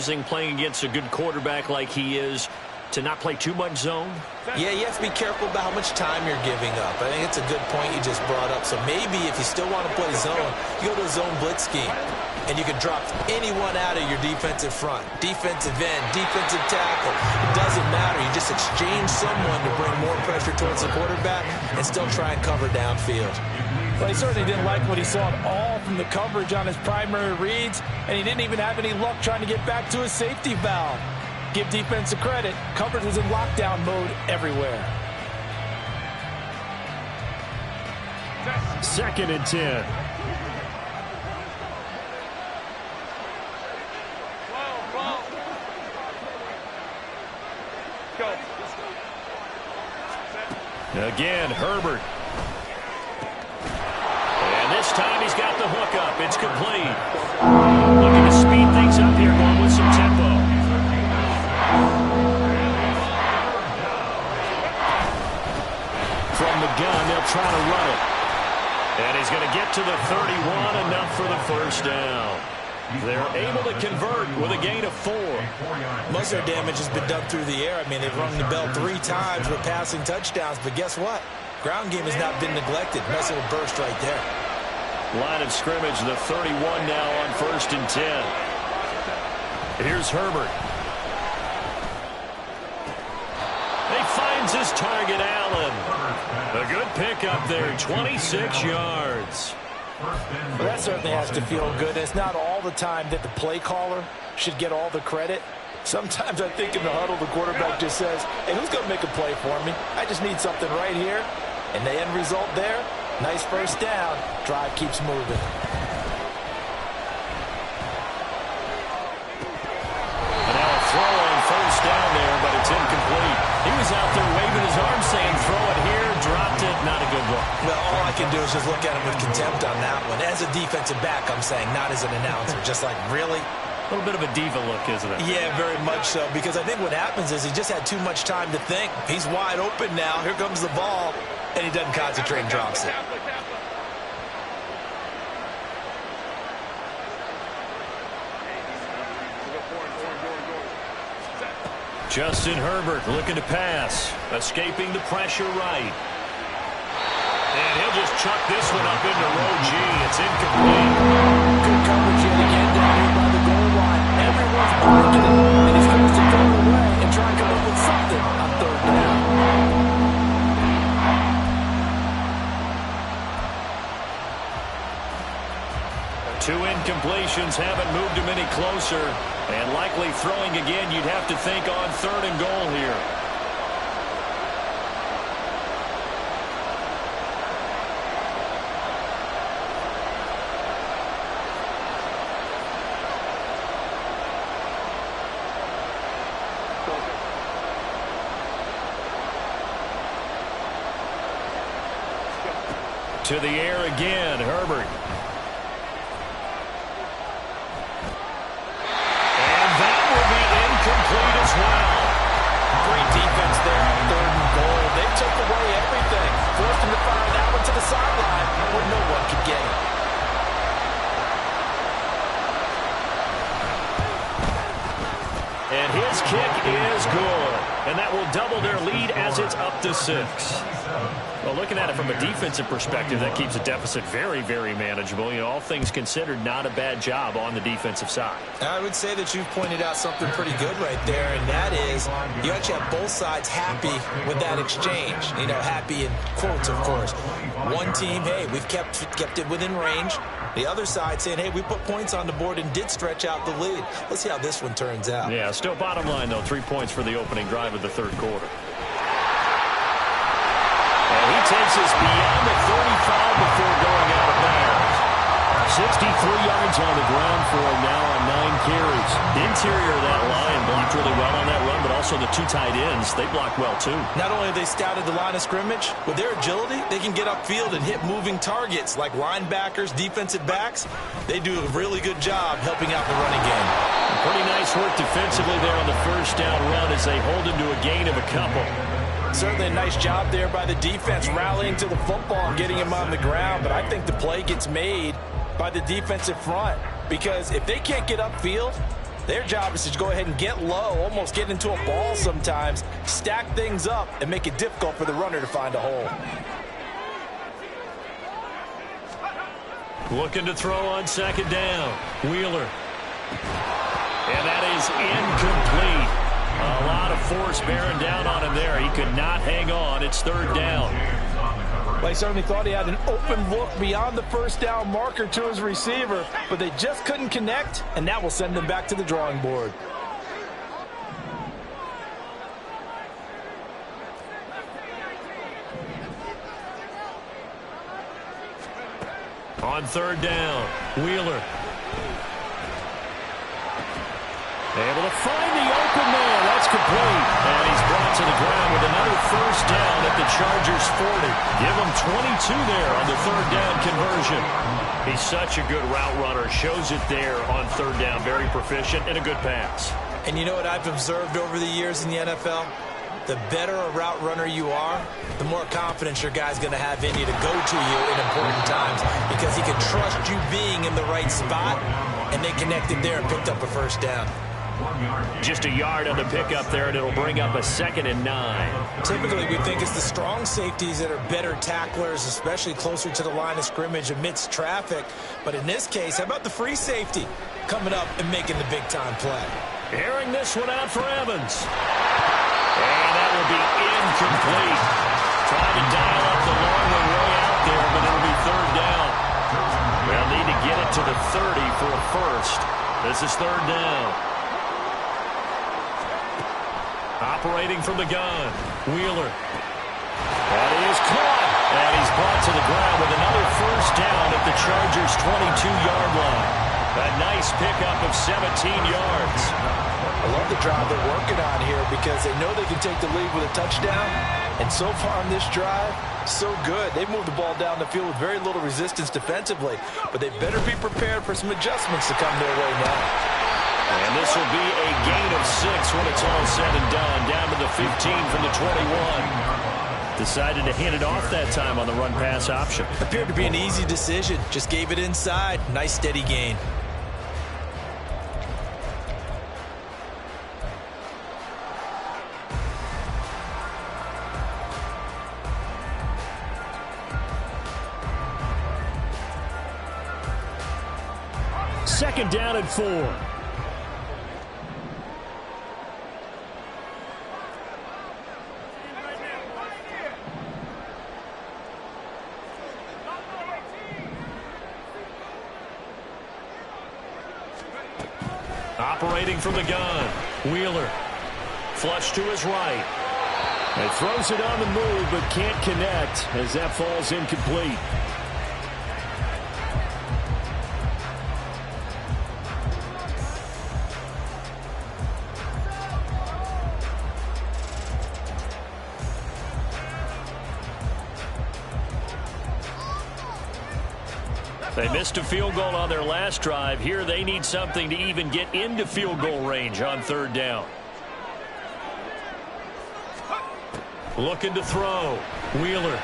choosing, playing against a good quarterback like he is, to not play too much zone? Yeah, you have to be careful about how much time you're giving up. I think it's a good point you just brought up. So maybe if you still want to play zone, you go to a zone blitz scheme. And you can drop anyone out of your defensive front. Defensive end, defensive tackle. It doesn't matter. You just exchange someone to bring more pressure towards the quarterback and still try and cover downfield. Well, he certainly didn't like what he saw at all from the coverage on his primary reads, and he didn't even have any luck trying to get back to his safety valve. Give defense a credit. Coverage was in lockdown mode everywhere. 2nd and 10. Again, Herbert. And this time he's got the hook up. It's complete. Looking to speed things up here, going with some tempo. From the gun, they'll try to run it. And he's going to get to the 31, enough for the first down. They're able to convert with a gain of 4. Most of their damage has been done through the air. I mean, they've rung the bell 3 times with passing touchdowns, but guess what? Ground game has not been neglected. Nice little burst right there. Line of scrimmage, the 31 now on 1st and 10. Here's Herbert. He finds his target, Allen. A good pickup there, 26 yards. Well, that certainly has to feel good. It's not all the time that the play caller should get all the credit. Sometimes I think in the huddle, the quarterback just says, hey, who's going to make a play for me? I just need something right here. And the end result there, nice first down. Drive keeps moving. And now a throw on first down there, but it's incomplete. He was out there waving his arm saying, throw it here, dropped it, not a good look. Well, all I can do is just look at him with contempt on that one. As a defensive back, I'm saying, not as an announcer. Just like, really? A little bit of a diva look, isn't it? Yeah, very much so, because I think what happens is he just had too much time to think. He's wide open now. Here comes the ball, and he doesn't concentrate and drops it. Justin Herbert looking to pass, escaping the pressure right. And he'll just chuck this one up into row G. It's incomplete. Good coverage yet again down here by the goal line. Everyone's blocking it, and he's going to throw it away and try and come up with something on 3rd down. Two incompletions haven't moved him any closer. And likely throwing again, you'd have to think on 3rd and goal here. To the air again, Herbert. Complete as well. Great defense there on 3rd and goal. They took away everything. Forced him to fire that one to the sideline where no one could get it. And his kick is good. And that will double their lead as it's up to 6. Well, looking at it from a defensive perspective, that keeps the deficit very, very manageable. You know, all things considered, not a bad job on the defensive side. I would say that you've pointed out something pretty good right there, and that is you actually have both sides happy with that exchange. You know, happy in quotes, of course. One team, hey, we've kept it within range. The other side saying, hey, we put points on the board and did stretch out the lead. Let's see how this one turns out. Yeah, still bottom line, though, 3 points for the opening drive of the 3rd quarter. He takes us beyond the 35 before going out of bounds. 63 yards on the ground for him now on 9 carries. The interior of that line blocked really well on that run, but also the 2 tight ends, they blocked well too. Not only have they scouted the line of scrimmage, with their agility, they can get upfield and hit moving targets like linebackers, defensive backs. They do a really good job helping out the running game. Pretty nice work defensively there on the first down run as they hold him to a gain of a couple. Certainly a nice job there by the defense rallying to the football and getting him on the ground, but I think the play gets made by the defensive front, because if they can't get upfield, Their job is to go ahead and get low, almost get into a ball sometimes, stack things up, and make it difficult for the runner to find a hole. Looking to throw on second down. Wheeler. And that is incomplete. A lot of force bearing down on him there. He could not hang on. It's third down. Well, he certainly thought he had an open look beyond the first down marker to his receiver, but they just couldn't connect, and that will send them back to the drawing board. On third down, Wheeler. Able to find the open man. That's complete. And he's brought to the ground with another first down at the Chargers 40. Give him 22 there on the third down conversion. He's such a good route runner. Shows it there on third down. Very proficient and a good pass. And you know what I've observed over the years in the NFL? The better a route runner you are, the more confidence your guy's going to have in you to go to you in important times because he can trust you being in the right spot, and they connected there and picked up a first down. Just a yard on the pickup there, and it'll bring up a 2nd and 9. Typically, we think it's the strong safeties that are better tacklers, especially closer to the line of scrimmage amidst traffic. But in this case, how about the free safety coming up and making the big-time play? Airing this one out for Evans. And that will be incomplete. Trying to dial up the long one way out there, but it'll be third down. They'll need to get it to the 30 for a first. This is third down. Operating from the gun, Wheeler. That is caught. And he's brought to the ground with another first down at the Chargers' 22-yard line. A nice pickup of 17 yards. I love the drive they're working on here because they know they can take the lead with a touchdown. And so far on this drive, so good. They've moved the ball down the field with very little resistance defensively. But they better be prepared for some adjustments to come their way now. And this will be a gain of 6 when it's all said and done. Down to the 15 from the 21. Decided to hand it off that time on the run-pass option. Appeared to be an easy decision. Just gave it inside. Nice steady gain. Second down and 4. Operating from the gun, Wheeler. Flush to his right. And throws it on the move, but can't connect as that falls incomplete. They missed a field goal on their last drive. Here they need something to even get into field goal range on third down. Looking to throw. Wheeler.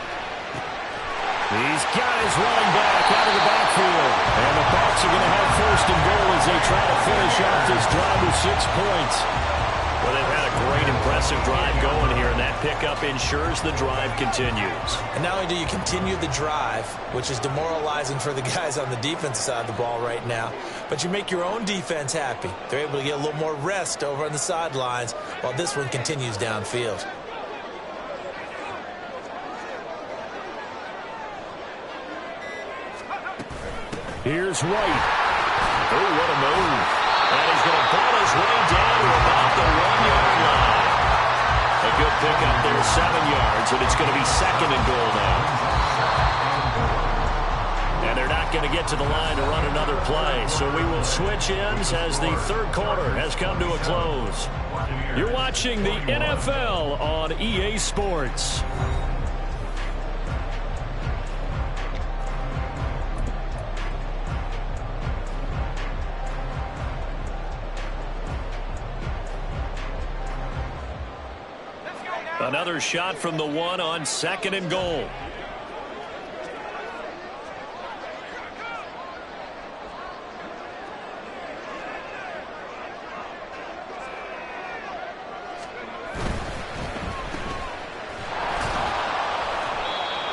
He's got his running back out of the backfield. And the Bucs are going to have first and goal as they try to finish off this drive with 6 points. Well, they've had a great, impressive drive going here, and that pickup ensures the drive continues. And not only do you continue the drive, which is demoralizing for the guys on the defensive side of the ball right now, but you make your own defense happy. They're able to get a little more rest over on the sidelines while this one continues downfield. Here's White. Oh, what a move. And he's going to pull his way down to about the 1-yard line. A good pickup there, 7 yards, and it's going to be second and goal now. And they're not going to get to the line to run another play, so we will switch ends as the third quarter has come to a close. You're watching the NFL on EA Sports. Another shot from the 1 on second and goal.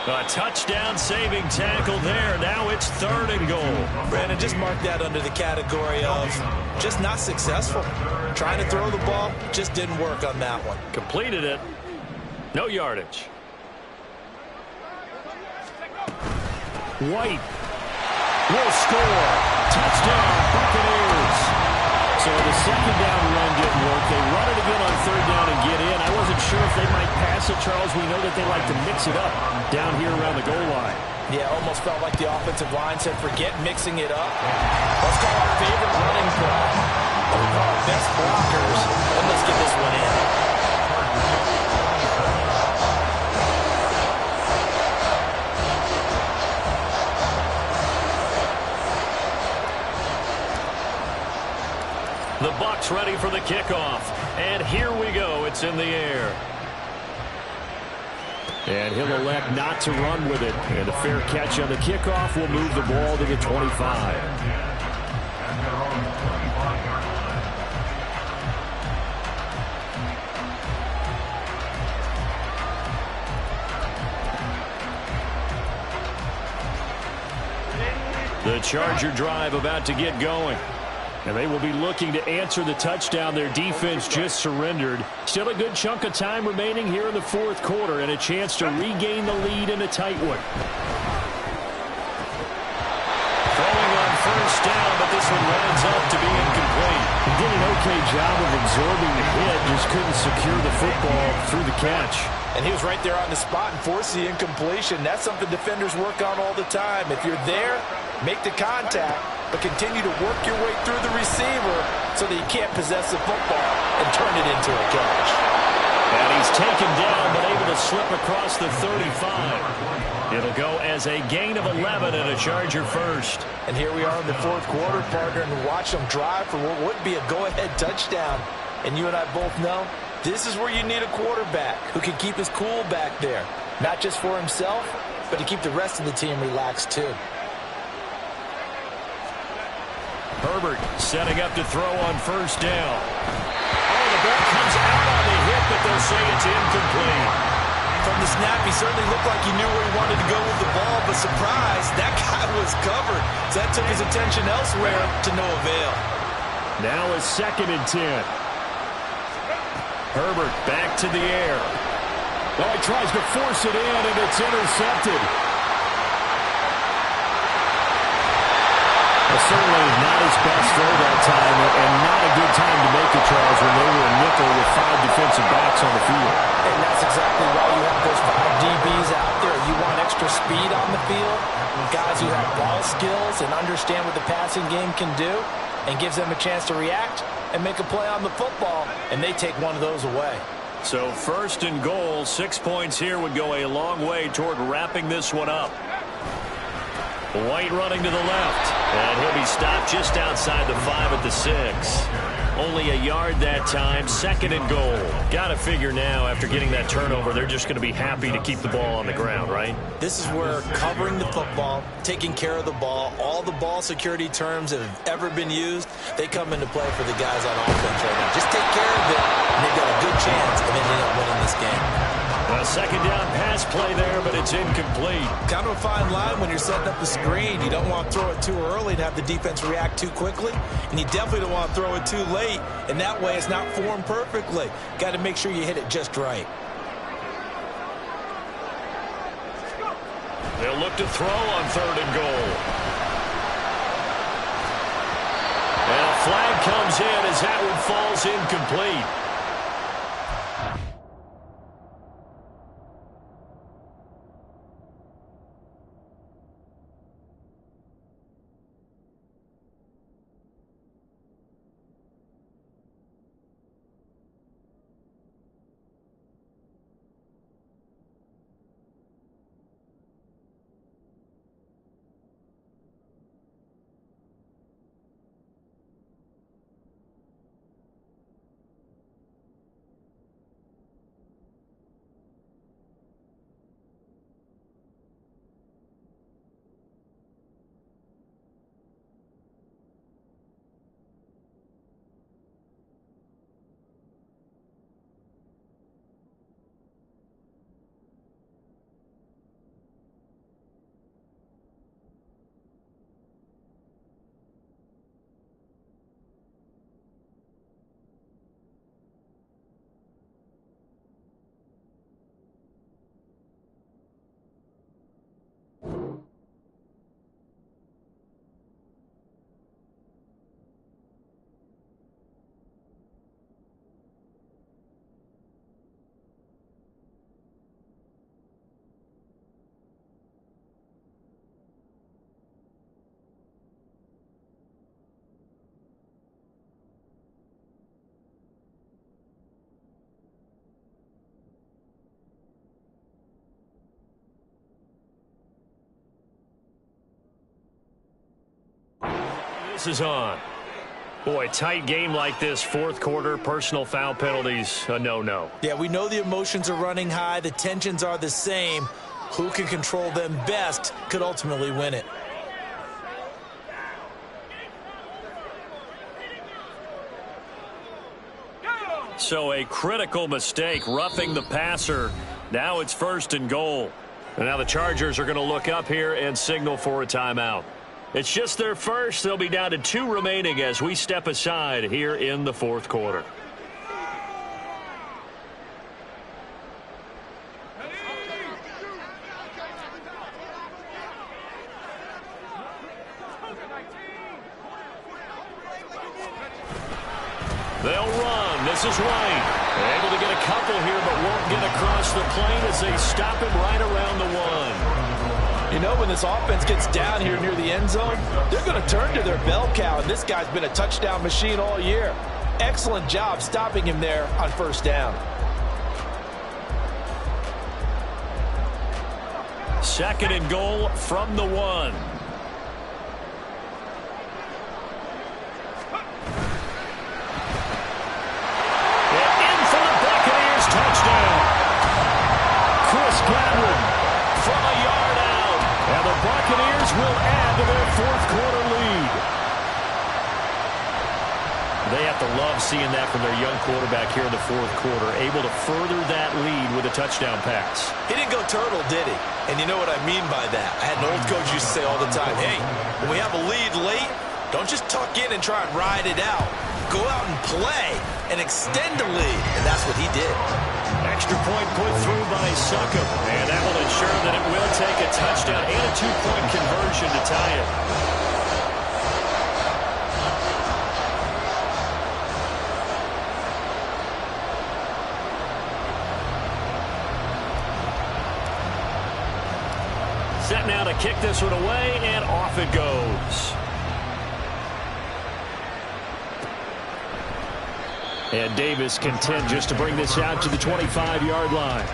A touchdown-saving tackle there. Now it's 3rd and goal. Brandon, just mark that under the category of just not successful. Trying to throw the ball, just didn't work on that one. Completed it. No yardage. White will score. Touchdown, Buccaneers. So the second down run didn't work. They run it again on 3rd down and get in. I wasn't sure if they might pass it, Charles. We know that they like to mix it up down here around the goal line. Yeah, almost felt like the offensive line said, forget mixing it up. Let's call our favorite running play. We'll call our best blockers, and let's get this one in. The Bucs ready for the kickoff. And here we go. It's in the air. And he'll elect not to run with it. And a fair catch on the kickoff will move the ball to the 25. The Charger drive about to get going. And they will be looking to answer the touchdown their defense just surrendered. Still a good chunk of time remaining here in the 4th quarter and a chance to regain the lead in a tight one. Throwing on 1st down, but this one lands up to be incomplete. He did an okay job of absorbing the hit, just couldn't secure the football through the catch. And he was right there on the spot and forced the incompletion. That's something defenders work on all the time. If you're there, make the contact, but continue to work your way through the receiver so that you can't possess the football and turn it into a catch. And he's taken down, but able to slip across the 35. It'll go as a gain of 11 and a Charger first. And here we are in the 4th quarter, partner, and watch them drive for what would be a go-ahead touchdown. And you and I both know this is where you need a quarterback who can keep his cool back there. Not just for himself, but to keep the rest of the team relaxed too. Herbert setting up to throw on 1st down. Oh, the ball comes out on the hit, but they'll say it's incomplete. From the snap, he certainly looked like he knew where he wanted to go with the ball, but surprise, that guy was covered. So that took his attention elsewhere to no avail. Now a 2nd and 10. Herbert back to the air. Oh, he tries to force it in, and it's intercepted. Certainly not his best throw that time, and not a good time to make it, Charles, when they were a nickel with 5 defensive backs on the field. And that's exactly why you have those 5 DBs out there. You want extra speed on the field, guys who have ball skills and understand what the passing game can do, and gives them a chance to react and make a play on the football, and they take one of those away. So 1st and goal, 6 points here would go a long way toward wrapping this one up. White running to the left, and he'll be stopped just outside the 5 at the 6. Only a yard that time, 2nd and goal. Got to figure now, after getting that turnover, they're just going to be happy to keep the ball on the ground, right? This is where covering the football, taking care of the ball, all the ball security terms that have ever been used, they come into play for the guys on offense right now. Just take care of it, and they've got a good chance of ending up winning this game. A 2nd down pass play there, but it's incomplete. Kind of a fine line when you're setting up the screen. You don't want to throw it too early and have the defense react too quickly, and you definitely don't want to throw it too late, and that way it's not formed perfectly. Got to make sure you hit it just right. They'll look to throw on 3rd and goal. And a flag comes in as that one falls incomplete. passes on. Boy, tight game like this, fourth quarter, personal foul penalties, a no-no. Yeah, we know the emotions are running high. The tensions are the same. Who can control them best could ultimately win it. So a critical mistake, roughing the passer. Now it's 1st and goal. And now the Chargers are going to look up here and signal for a timeout. It's just their first. They'll be down to 2 remaining as we step aside here in the fourth quarter. They'll run. This is White. Able to get a couple here, but won't get across the plane as they stop him right around the 1. You know, when this offense gets down here near the end zone, they're going to turn to their bell cow, and this guy's been a touchdown machine all year. Excellent job stopping him there on 1st down. 2nd and goal from the 1. Touchdown. Chris Godwin from a yard out. And the Buccaneers will add to their fourth quarter lead. They have to love seeing that from their young quarterback here in the fourth quarter, able to further that lead with a touchdown pass. He didn't go turtle, did he? And you know what I mean by that. I had an old coach used to say all the time, hey, when we have a lead late, don't just tuck in and try and ride it out. Go out and play and extend the lead. And that's what he did. Extra point put through by Succop. And that will ensure that it will take a touchdown and a 2-point conversion to tie it. Set now to kick this one away, and off it goes. And Davis content just to bring this out to the 25-yard line.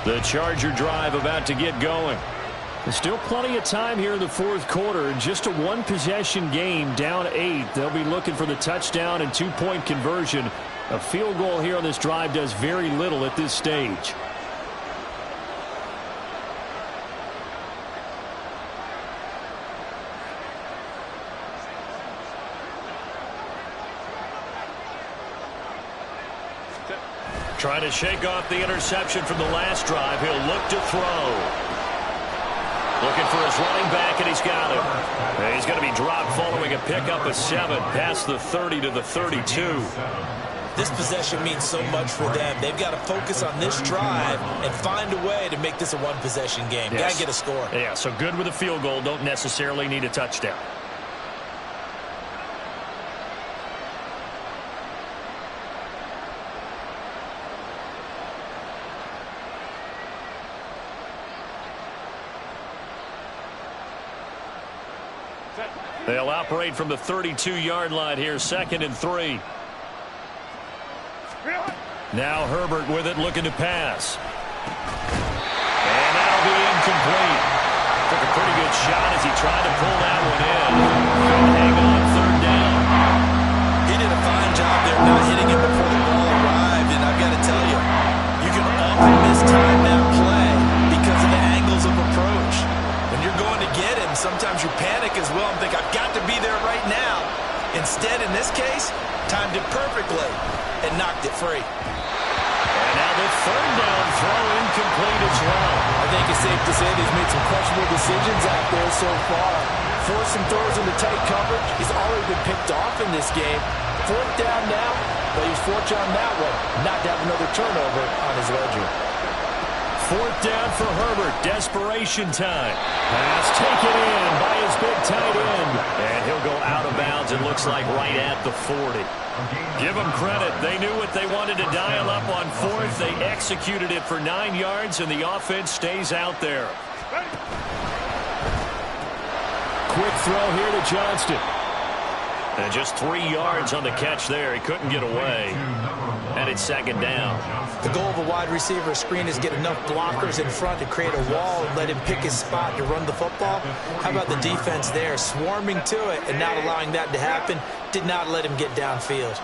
The Charger drive about to get going. There's still plenty of time here in the fourth quarter. Just a one-possession game, down 8. They'll be looking for the touchdown and 2-point conversion. A field goal here on this drive does very little at this stage. Trying to shake off the interception from the last drive. He'll look to throw. Looking for his running back, and he's got him. And he's going to be dropped following a pickup of 7 past the 30 to the 32. This possession means so much for them. They've got to focus on this drive and find a way to make this a one-possession game. Yes. Got to get a score. Yeah, so good with a field goal. Don't necessarily need a touchdown. They'll operate from the 32-yard line here, 2nd and 3. Now Herbert with it, looking to pass. And that'll be incomplete. Took a pretty good shot as he tried to pull that one in. Couldn't hang on 3rd down. He did a fine job there not hitting him before the ball arrived. And I've got to tell you, you can often mistime that play because of the angles of approach. When you're going to get him, sometimes you panic as well and think, I've got to be there right now. Instead, in this case, timed it perfectly and knocked it free. And now the 3rd down throw incomplete as well. I think it's safe to say he's made some questionable decisions out there so far. Forced some throws into tight coverage. He's already been picked off in this game. 4th down now, but he was fortunate on that one not to have another turnover on his ledger. Fourth down for Herbert. Desperation time. Pass taken in by his big tight end. And he'll go out of bounds, it looks like, right at the 40. Give them credit. They knew what they wanted to dial up on fourth. They executed it for 9 yards, and the offense stays out there. Quick throw here to Johnston. And just 3 yards on the catch there. He couldn't get away. And it's second down. The goal of a wide receiver screen is get enough blockers in front to create a wall and let him pick his spot to run the football. How about the defense there, swarming to it and not allowing that to happen? Did not let him get downfield.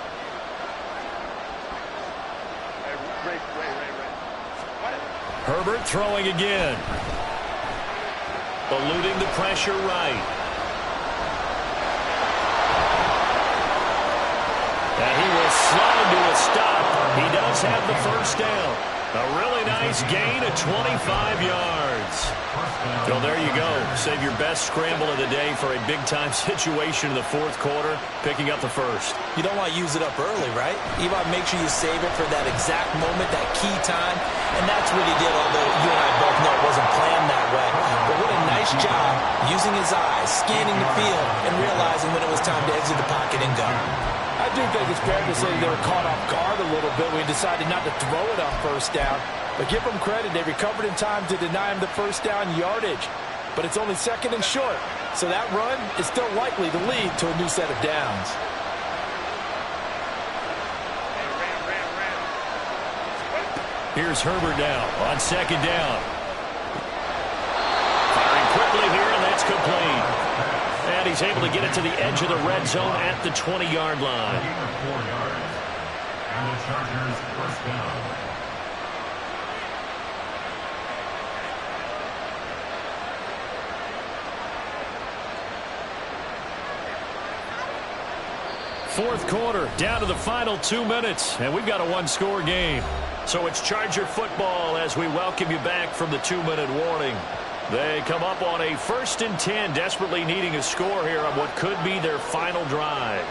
Herbert throwing again. Eluding the pressure right. And he will slide to a stop. He does have the first down. A really nice gain of 25 yards. Well, there you go. Save your best scramble of the day for a big-time situation in the fourth quarter, picking up the first. You don't want to use it up early, right? You want to make sure you save it for that exact moment, that key time. And that's what he did, although you and I both know it wasn't planned that way. But what a nice job using his eyes, scanning the field, and realizing when it was time to exit the pocket and go. I do think it's fair to say they were caught off guard a little bit when he decided not to throw it on first down. But give them credit, they recovered in time to deny him the first down yardage. But it's only second and short, so that run is still likely to lead to a new set of downs. Here's Herbert now on second down. Firing quickly here, and that's complete. And he's able to get it to the edge of the red zone at the 20-yard line. And the Chargers first down. Fourth quarter, down to the final 2 minutes, and we've got a one-score game. So it's Charger football as we welcome you back from the 2-minute warning. They come up on a 1st and 10, desperately needing a score here on what could be their final drive.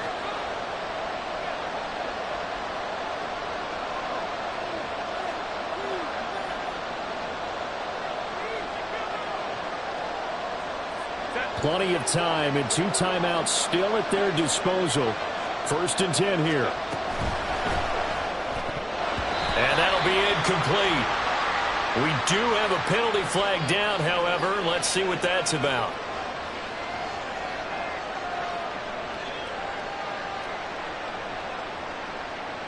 Plenty of time and 2 timeouts still at their disposal. 1st and 10 here. And that'll be incomplete. We do have a penalty flag down, however. Let's see what that's about.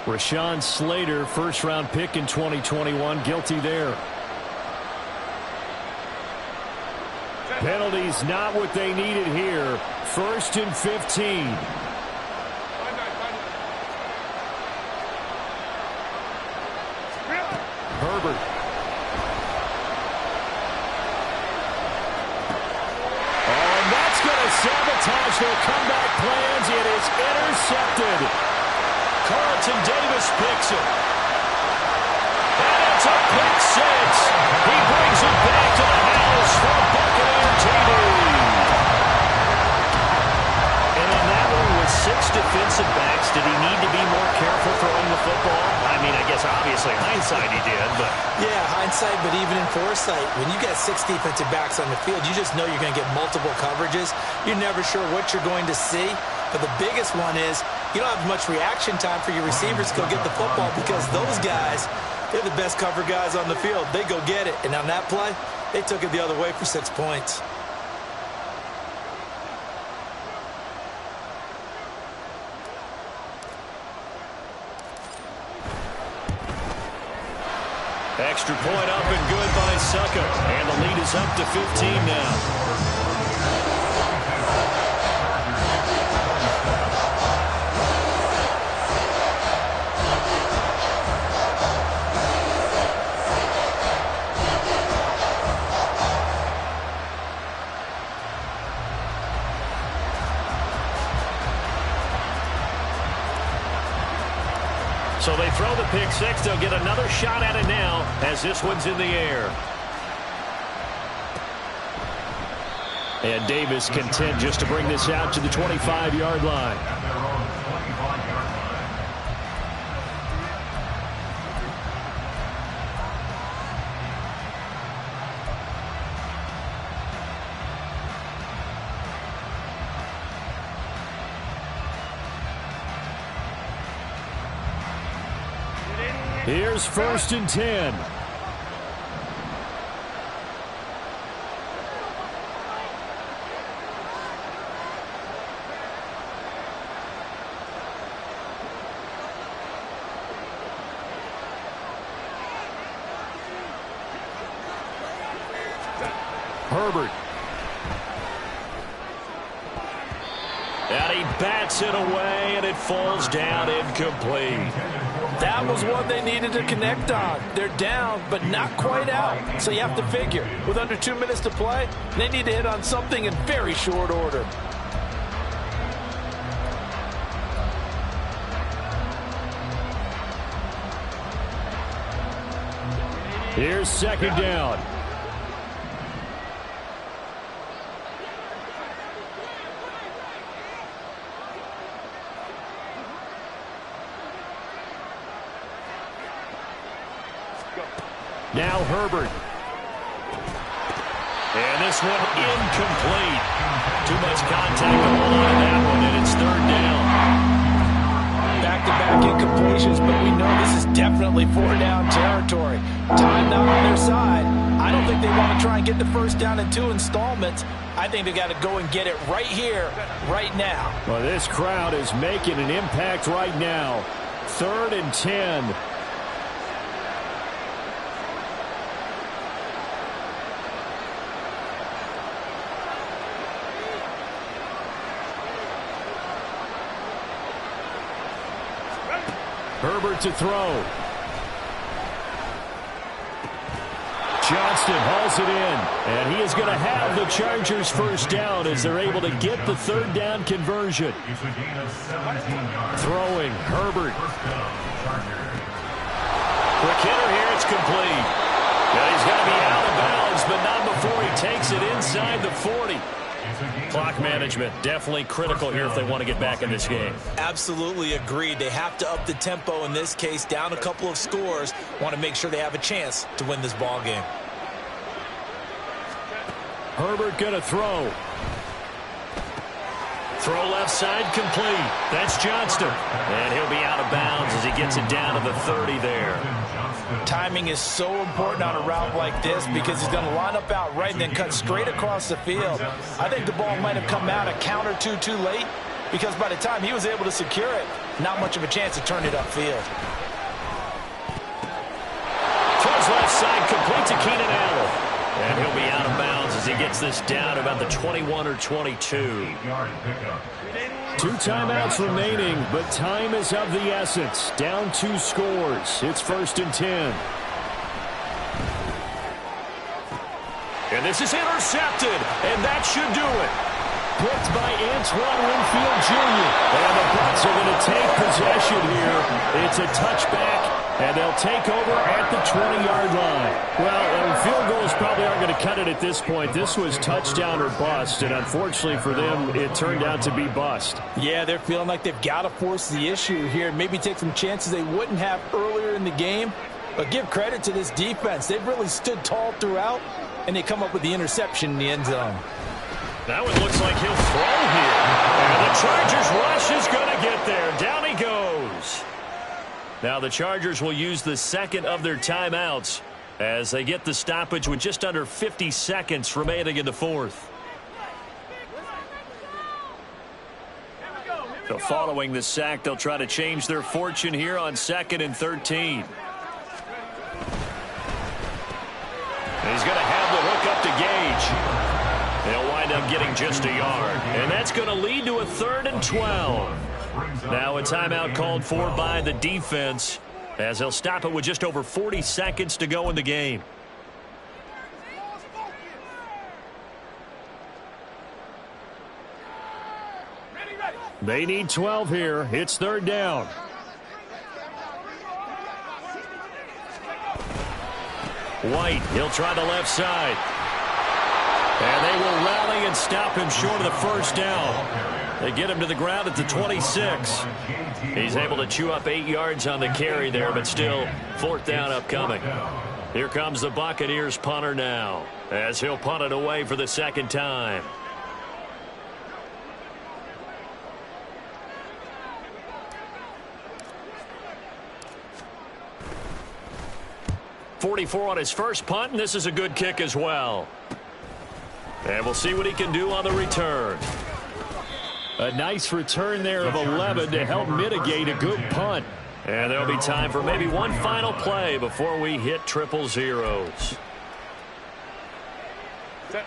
Rashawn Slater, first-round pick in 2021, guilty there. Penalties not what they needed here. 1st and 15. Herbert. Oh, and that's going to sabotage their comeback plans. It is intercepted. Carlton Davis picks it. And it's a pick six. He brings it back to the house for Buccaneer TD. And on that one with 6 defensive backs, did he need to be more careful throwing the football? I mean, I guess obviously hindsight he did, but... Yeah, hindsight, but even in foresight, when you got 6 defensive backs on the field, you just know you're going to get multiple coverages. You're never sure what you're going to see. But the biggest one is you don't have much reaction time for your receivers to go get the football because those guys, they're the best cover guys on the field. They go get it. And on that play, they took it the other way for 6 points. Extra point up and good by Succa. And the lead is up to 15 now. So they throw the pick six. They'll get another shot at it now as this one's in the air. And Davis content just to bring this out to the 25-yard line. Here's 1st and 10. Herbert. And he bats it away, and it falls down incomplete. That was what they needed to connect on. They're down, but not quite out. So you have to figure, with under 2 minutes to play, they need to hit on something in very short order. Here's 2nd down. Now Herbert. And this one incomplete. Too much contact to hold on to that one, and it's 3rd down. Back-to-back incompletions, but we know this is definitely 4-down territory. Time not on their side. I don't think they want to try and get the 1st down in 2 installments. I think they got to go and get it right here, right now. Well, this crowd is making an impact right now. 3rd and 10. Herbert to throw. Johnston hauls it in, and he is going to have the Chargers 1st down as they're able to get the 3rd down conversion. Throwing, Herbert. Quick hitter here, it's complete. Yeah, he's going to be out of bounds, but not before he takes it inside the 40. Clock management definitely critical here if they want to get back in this game. Absolutely agreed. They have to up the tempo in this case, down a couple of scores. Want to make sure they have a chance to win this ball game. Herbert going to throw. Throw left side complete. That's Johnston. And he'll be out of bounds as he gets it down to the 30 there. Timing is so important on a route like this because he's going to line up out right and then cut straight across the field. I think the ball might have come out a count or two too late because by the time he was able to secure it, not much of a chance to turn it upfield. Throws left side complete to Keenan Allen. And he'll be out of bounds as he gets this down about the 21 or 22. 2 timeouts remaining, but time is of the essence. Down 2 scores. It's 1st and 10. And this is intercepted, and that should do it. Picked by Antoine Winfield Jr. And the Bucs are going to take possession here. It's a touchback, and they'll take over at the 20-yard line. Well, field goals probably aren't going to cut it at this point. This was touchdown or bust, and unfortunately for them, it turned out to be bust. Yeah, they're feeling like they've got to force the issue here. Maybe take some chances they wouldn't have earlier in the game. But give credit to this defense. They've really stood tall throughout, and they come up with the interception in the end zone. That one looks like he'll throw here. And the Chargers rush is going to get there. Down he goes. Now the Chargers will use the 2nd of their timeouts as they get the stoppage with just under 50 seconds remaining in the 4th. So following the sack, they'll try to change their fortune here on 2nd and 13. And he's going to have the hook up to Gage. They'll wind up getting just a yard. And that's going to lead to a 3rd and 12. Now a timeout called for by the defense as they'll stop it with just over 40 seconds to go in the game. They need 12 here. It's 3rd down. White, he'll try the left side. And they will rally and stop him short of the 1st down. They get him to the ground at the 26. He's able to chew up 8 yards on the carry there, but still 4th down upcoming. Here comes the Buccaneers punter now as he'll punt it away for the 2nd time. 44 on his first punt, and this is a good kick as well. And we'll see what he can do on the return. A nice return there of 11 to help mitigate a good punt. And there'll be time for maybe one final play before we hit triple zeros. Let's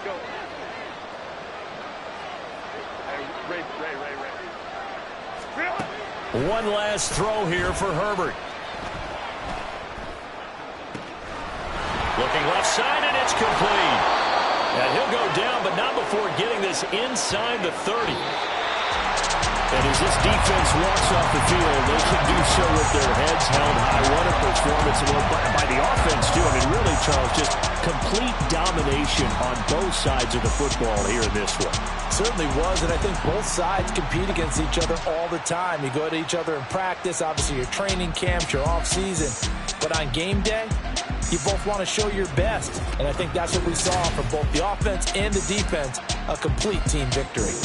go. Ray. One last throw here for Herbert. Looking left side, and it's complete. And he'll go down, but not before getting this inside the 30. And as this defense walks off the field, they can do so with their heads held high. What a performance by the offense, too. I mean, really, Charles, just complete domination on both sides of the football here in this one. Certainly was, and I think both sides compete against each other all the time. You go to each other in practice, obviously your training camps, your off-season. But on game day, you both want to show your best. And I think that's what we saw from both the offense and the defense, a complete team victory.